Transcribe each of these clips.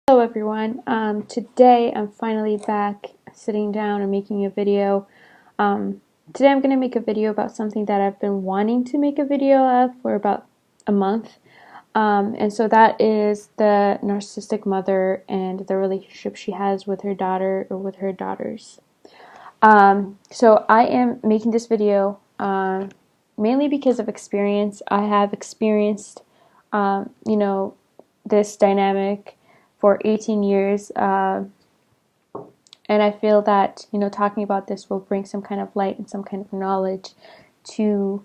Hello everyone. Today I'm finally back sitting down and making a video. Today I'm going to make a video about something that I've been wanting to make a video of for about a month. And so that is the narcissistic mother and the relationship she has with her daughter or with her daughters. So I am making this video mainly because of experience. I have experienced, this dynamic for 18 years, and I feel that talking about this will bring some kind of light and some kind of knowledge to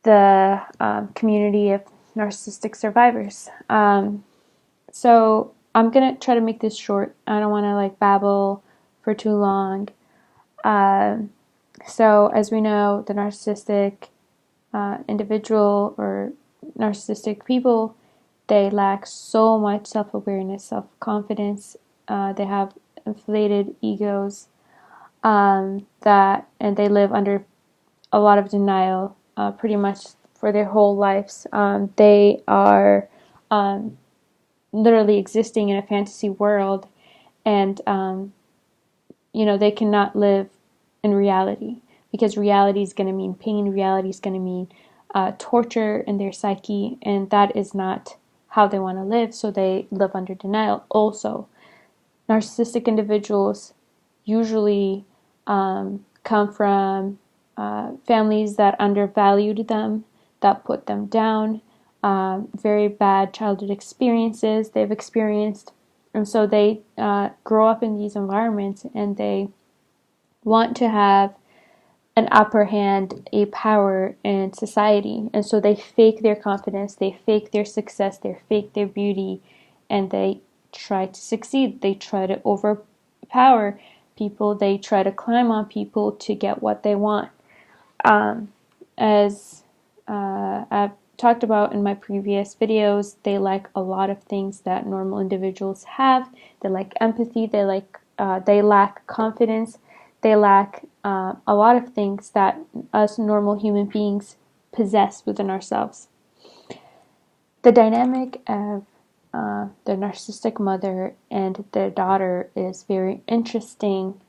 the community of narcissistic survivors. So I'm gonna try to make this short. I don't want to babble for too long. So as we know, the narcissistic individual or narcissistic people, they lack so much self-awareness, self-confidence. They have inflated egos, and they live under a lot of denial, pretty much for their whole lives. They are literally existing in a fantasy world, and they cannot live in reality, because reality is going to mean pain. Reality is going to mean torture in their psyche, and that is not how they want to live, so they live under denial. Also, narcissistic individuals usually come from families that undervalued them, that put them down, very bad childhood experiences they've experienced, and so they grow up in these environments, and they want to have an upper hand, a power in society. And so they fake their confidence, they fake their success, they fake their beauty, and they try to succeed. They try to overpower people, they try to climb on people to get what they want. As I've talked about in my previous videos, they lack a lot of things that normal individuals have. They lack empathy, they lack confidence, they lack a lot of things that us normal human beings possess within ourselves. The dynamic of the narcissistic mother and their daughter is very interesting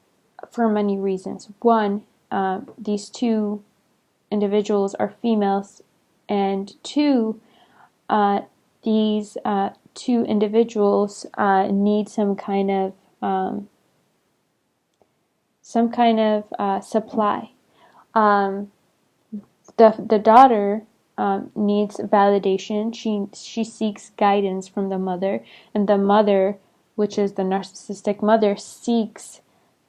for many reasons. One, these two individuals are females, and two, these two individuals need some kind of supply. The daughter needs validation. She seeks guidance from the mother, and the mother, which is the narcissistic mother, seeks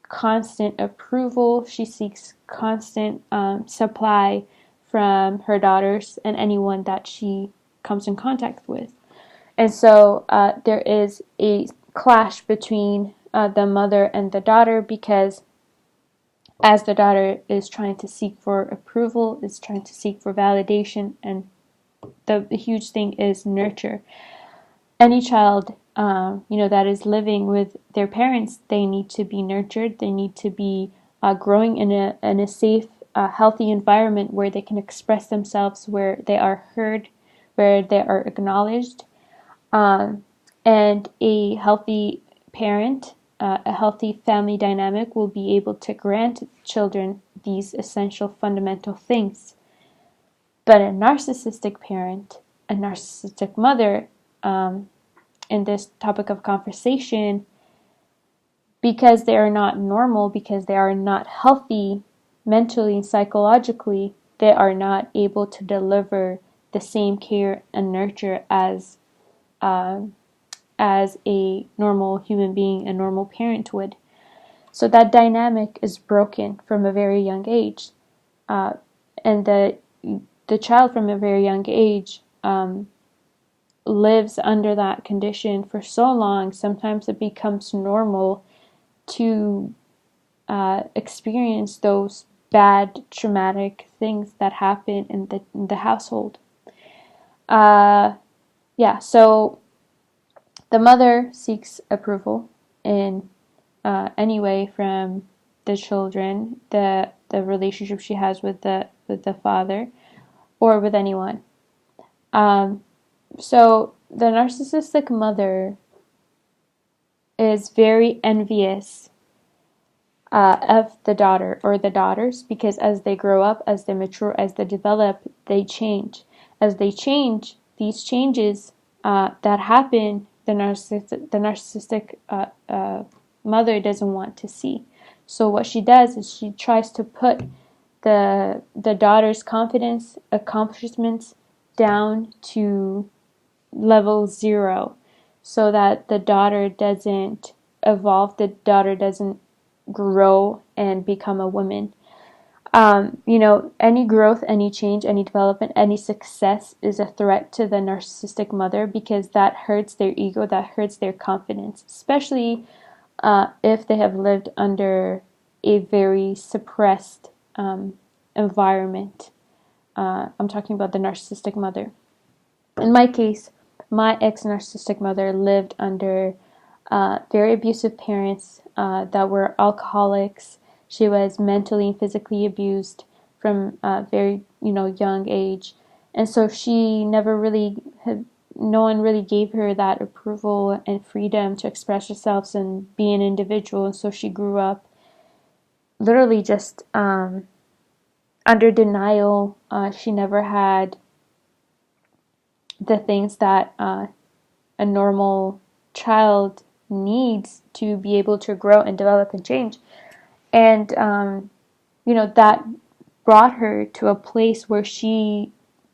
constant approval. She seeks constant supply from her daughters and anyone that she comes in contact with. And so there is a clash between the mother and the daughter, because as the daughter is trying to seek for approval, is trying to seek for validation, and the huge thing is nurture. Any child, that is living with their parents, they need to be nurtured. They need to be growing in a safe, healthy environment where they can express themselves, where they are heard, where they are acknowledged. And a healthy parent, a healthy family dynamic will be able to grant children these essential fundamental things. But a narcissistic parent, a narcissistic mother, in this topic of conversation, because they are not normal, because they are not healthy mentally and psychologically, they are not able to deliver the same care and nurture as a normal human being, a normal parent would. So that dynamic is broken from a very young age, and the child from a very young age lives under that condition for so long. Sometimes it becomes normal to experience those bad traumatic things that happen in the household. So the mother seeks approval in any way from the children, the relationship she has with the father, or with anyone. So the narcissistic mother is very envious of the daughter or the daughters, because as they grow up, as they mature, as they develop, they change. As they change, these changes that happen, the narcissistic mother doesn't want to see. So what she does is she tries to put the daughter's confidence, accomplishments down to level 0, so that the daughter doesn't evolve, the daughter doesn't grow and become a woman. Any growth, any change, any development, any success is a threat to the narcissistic mother, because that hurts their ego, that hurts their confidence, especially if they have lived under a very suppressed environment. I'm talking about the narcissistic mother. In my case, my ex-narcissistic mother lived under very abusive parents that were alcoholics. She was mentally and physically abused from a very, young age. And so no one really gave her that approval and freedom to express herself and be an individual. And so she grew up literally just under denial. She never had the things that a normal child needs to be able to grow and develop and change. And, that brought her to a place where she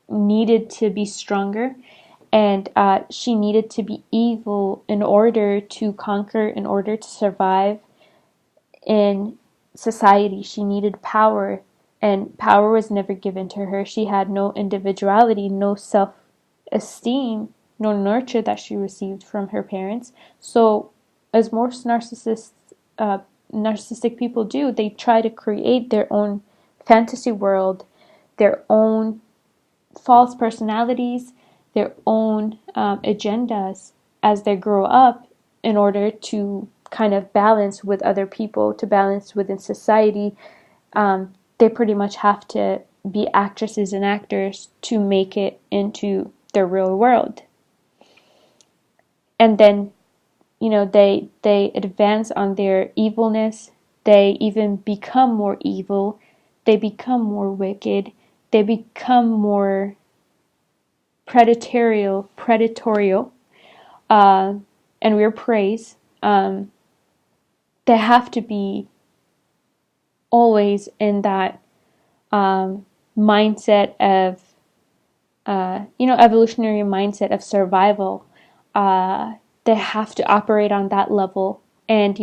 needed to be stronger, and she needed to be evil in order to conquer, in order to survive in society. She needed power, and power was never given to her. She had no individuality, no self-esteem, no nurture that she received from her parents. So, as most narcissistic people do, they try to create their own fantasy world, their own false personalities, their own agendas as they grow up, in order to kind of balance with other people, to balance within society. They pretty much have to be actresses and actors to make it into the real world. And then, they advance on their evilness. They even become more evil. They become more wicked. They become more predatorial, and we're preys. They have to be always in that mindset of, evolutionary mindset of survival. They have to operate on that level. And,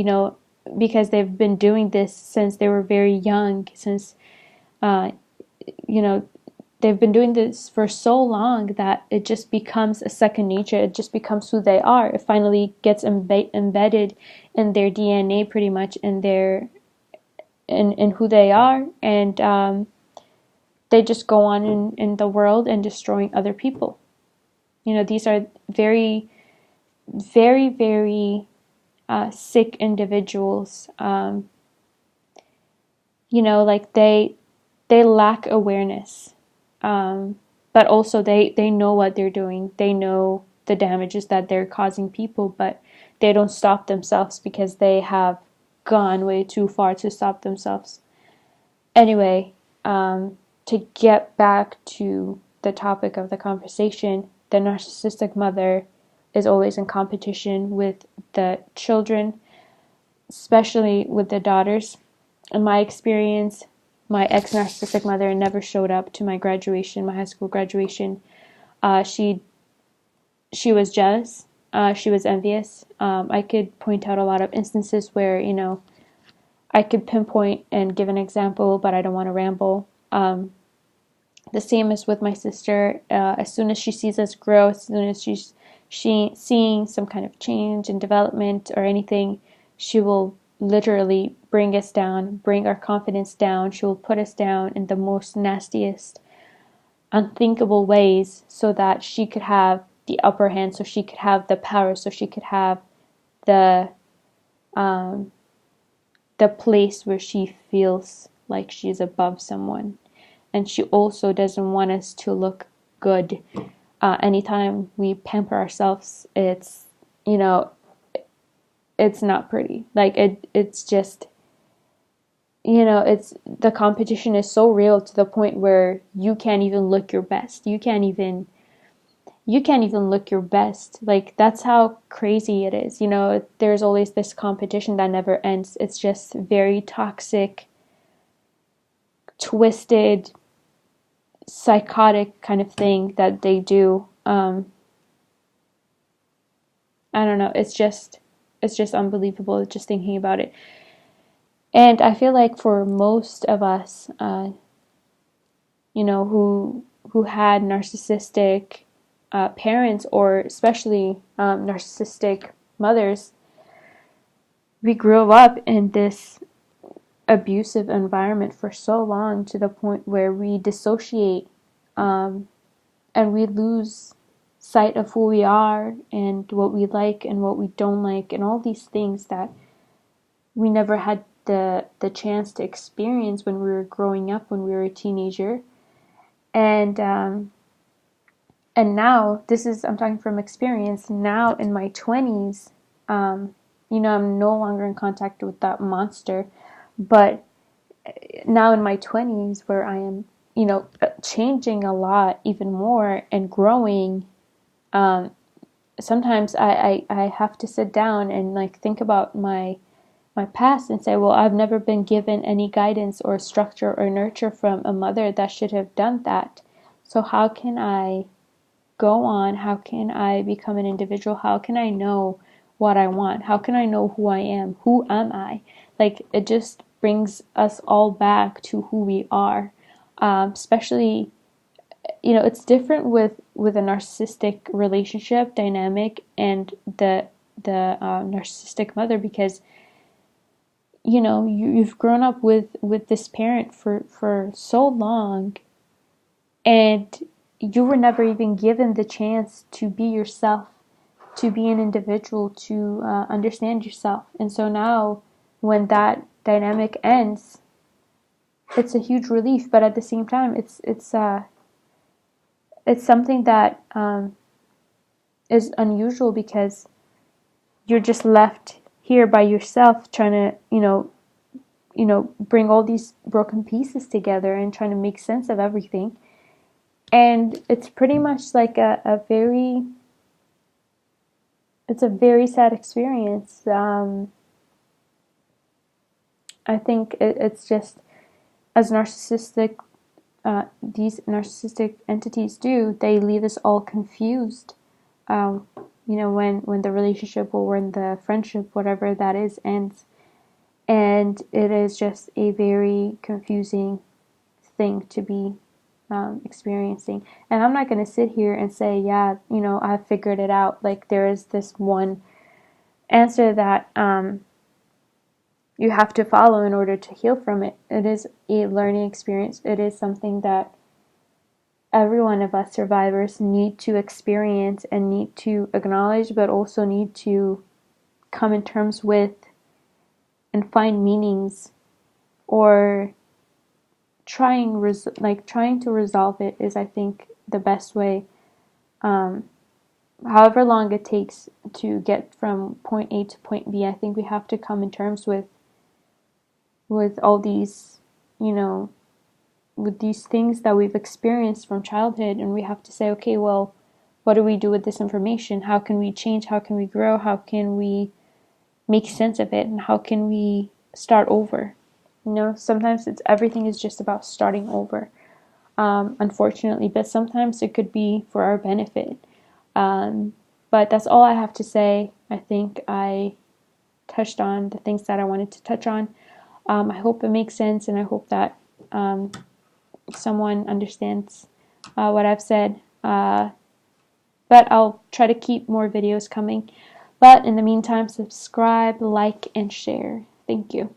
because they've been doing this since they were very young, since, they've been doing this for so long that it just becomes a second nature. It just becomes who they are. It finally gets embedded in their DNA, pretty much, in who they are. And they just go on in the world and destroying other people. These are very, very, very sick individuals. Like they lack awareness. But also they know what they're doing. They know the damages that they're causing people, but they don't stop themselves, because they have gone way too far to stop themselves. Anyway, to get back to the topic of the conversation, the narcissistic mother is always in competition with the children, especially with the daughters. In my experience, my ex-narcissistic mother never showed up to my graduation, my high school graduation. She was jealous. She was envious. I could point out a lot of instances where, I could pinpoint and give an example, but I don't want to ramble. The same as with my sister. As soon as she sees us grow, as soon as she's seeing some kind of change and development or anything, she will literally bring us down, bring our confidence down. She will put us down in the most nastiest, unthinkable ways, so that she could have the upper hand, so she could have the power, so she could have the place where she feels like she's above someone. And she also doesn't want us to look good. Anytime we pamper ourselves, it's it's not pretty. Like it's just, it's, the competition is so real to the point where you can't even look your best. You can't even look your best. Like, that's how crazy it is. There's always this competition that never ends. It's just very toxic, twisted, psychotic kind of thing that they do. I don't know. It's just unbelievable just thinking about it. And I feel like for most of us, who had narcissistic parents, or especially narcissistic mothers, we grew up in this abusive environment for so long, to the point where we dissociate, and we lose sight of who we are and what we like and what we don't like, and all these things that we never had the chance to experience when we were growing up, when we were a teenager. And now, I'm talking from experience. Now in my 20s, I'm no longer in contact with that monster, but now in my 20s, where I am, changing a lot, even more, and growing, sometimes I have to sit down and like think about my past and say, well, I've never been given any guidance or structure or nurture from a mother that should have done that. So how can I go on? How can I become an individual? How can I know what I want? How can I know who I am? Who am I? Like, it just brings us all back to who we are. Especially, it's different with a narcissistic relationship dynamic and the narcissistic mother, because you've grown up with this parent for so long, and you were never even given the chance to be yourself, to be an individual, to understand yourself. And so now, when that dynamic ends, it's a huge relief. But at the same time, it's something that is unusual, because you're just left here by yourself, trying to bring all these broken pieces together and trying to make sense of everything. And it's pretty much like it's a very sad experience. I think it's just, as these narcissistic entities do, they leave us all confused. When the relationship, or when the friendship, whatever that is, ends. And it is just a very confusing thing to be experiencing. And I'm not going to sit here and say, yeah, I've figured it out. Like, there is this one answer that you have to follow in order to heal from it. It is a learning experience. It is something that every one of us survivors need to experience and need to acknowledge, but also need to come in terms with and find meanings, or trying to resolve it is, I think, the best way. However long it takes to get from point A to point B, I think we have to come in terms with all these, with these things that we've experienced from childhood, and we have to say, okay, well, what do we do with this information? How can we change? How can we grow? How can we make sense of it? And how can we start over? Sometimes everything is just about starting over, unfortunately, but sometimes it could be for our benefit. But that's all I have to say. I think I touched on the things that I wanted to touch on. I hope it makes sense, and I hope that someone understands what I've said. But I'll try to keep more videos coming. But in the meantime, subscribe, like, and share. Thank you.